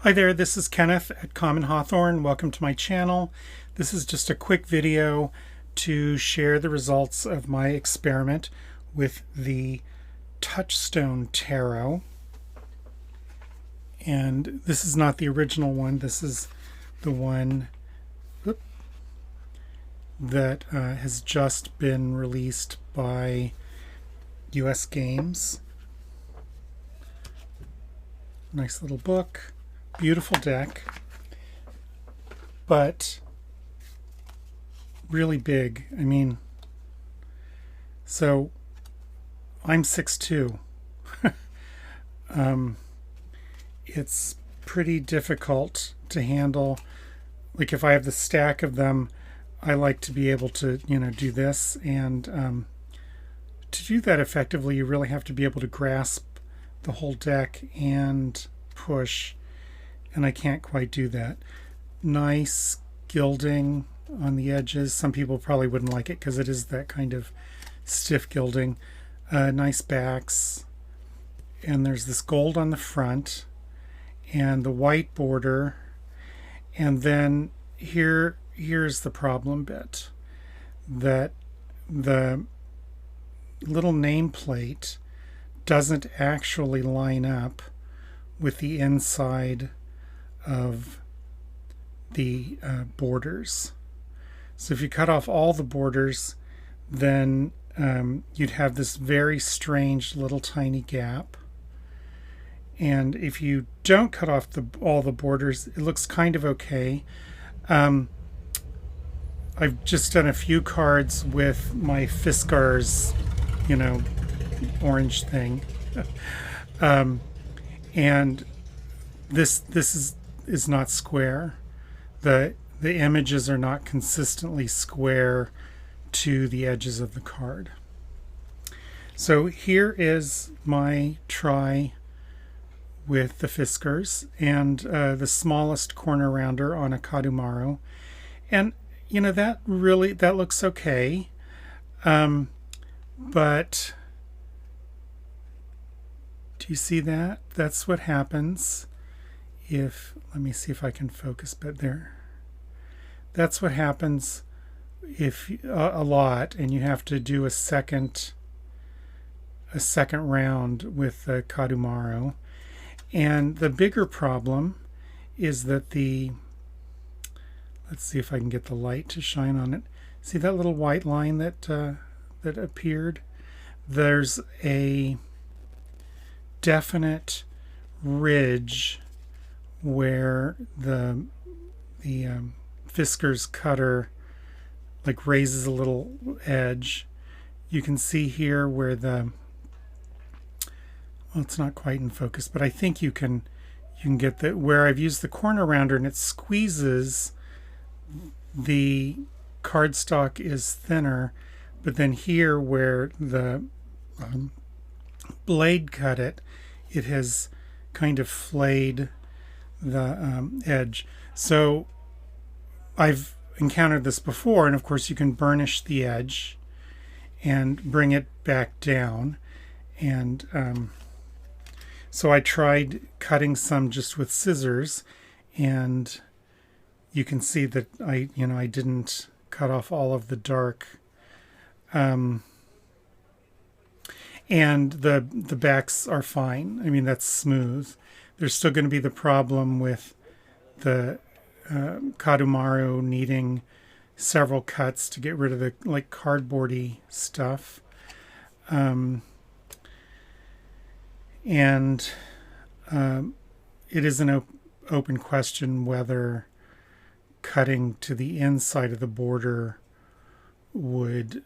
Hi there, this is Kenneth at Common Hawthorne. Welcome to my channel. This is just a quick video to share the results of my experiment with the Touchstone Tarot. And this is not the original one. This is the one that has just been released by US Games. Nice little book. Beautiful deck, but really big. I mean, so I'm 6'2". It's pretty difficult to handle. Like if I have the stack of them, I like to be able to, do this. And to do that effectively, you really have to be able to grasp the whole deck and push. And I can't quite do that. Nice gilding on the edges. Some people probably wouldn't like it because it is that kind of stiff gilding. Nice backs. And there's this gold on the front and the white border. And then here's the problem bit, that the little nameplate doesn't actually line up with the inside of the borders. So if you cut off all the borders, then you'd have this very strange little tiny gap. And if you don't cut off all the borders, it looks kind of okay. I've just done a few cards with my Fiskars, orange thing. And this is not square. The images are not consistently square to the edges of the card. So here is my try with the Fiskars and the smallest corner rounder on a Kadumaro. And that looks okay. But do you see that? That's what happens if, let me see if I can focus but there. That's what happens if a lot, and you have to do a second round with the Kadumaro. And the bigger problem is that let's see if I can get the light to shine on it. See that little white line that appeared? There's a definite ridge where the Fiskars cutter like raises a little edge. You can see here where well, it's not quite in focus, but I think you can get where I've used the corner rounder and it squeezes. The cardstock is thinner, but then here where the blade cut it has kind of flayed the edge. So I've encountered this before, and of course you can burnish the edge and bring it back down. And so I tried cutting some just with scissors, and you can see that I didn't cut off all of the dark. And the backs are fine. I mean, that's smooth. There's still going to be the problem with the Kadumaro needing several cuts to get rid of the cardboardy stuff. And it is an open question whether cutting to the inside of the border would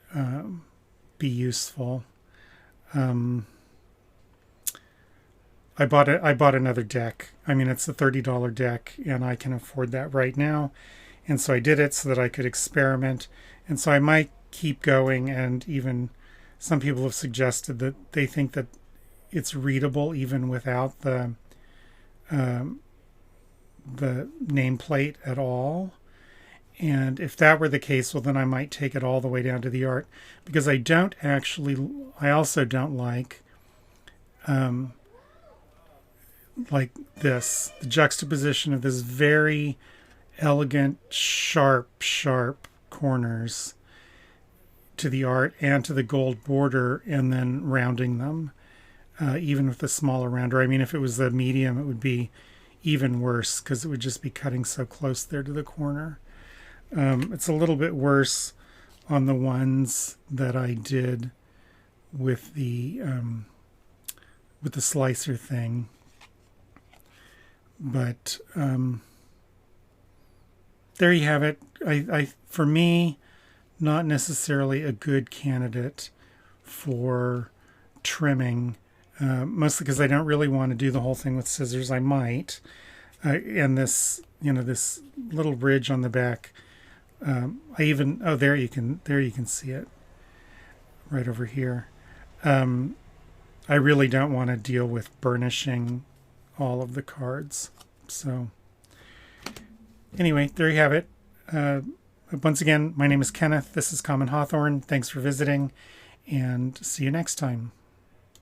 be useful. I bought another deck. I mean, it's a $30 deck, and I can afford that right now. And so I did it so that I could experiment. And so I might keep going, and even some people have suggested that they think that it's readable even without the nameplate at all. And if that were the case, well, then I might take it all the way down to the art, because I also don't like like this, the juxtaposition of this very elegant, sharp corners to the art and to the gold border, and then rounding them, even with the smaller rounder. I mean, if it was a medium, it would be even worse because it would just be cutting so close there to the corner. It's a little bit worse on the ones that I did with the slicer thing, but there you have it. I for me, not necessarily a good candidate for trimming, mostly because I don't really want to do the whole thing with scissors. I might, and this, this little ridge on the back. There you can see it right over here. I really don't want to deal with burnishing all of the cards. So anyway, there you have it. Once again, my name is Kenneth. This is Common Hawthorne. Thanks for visiting, and see you next time.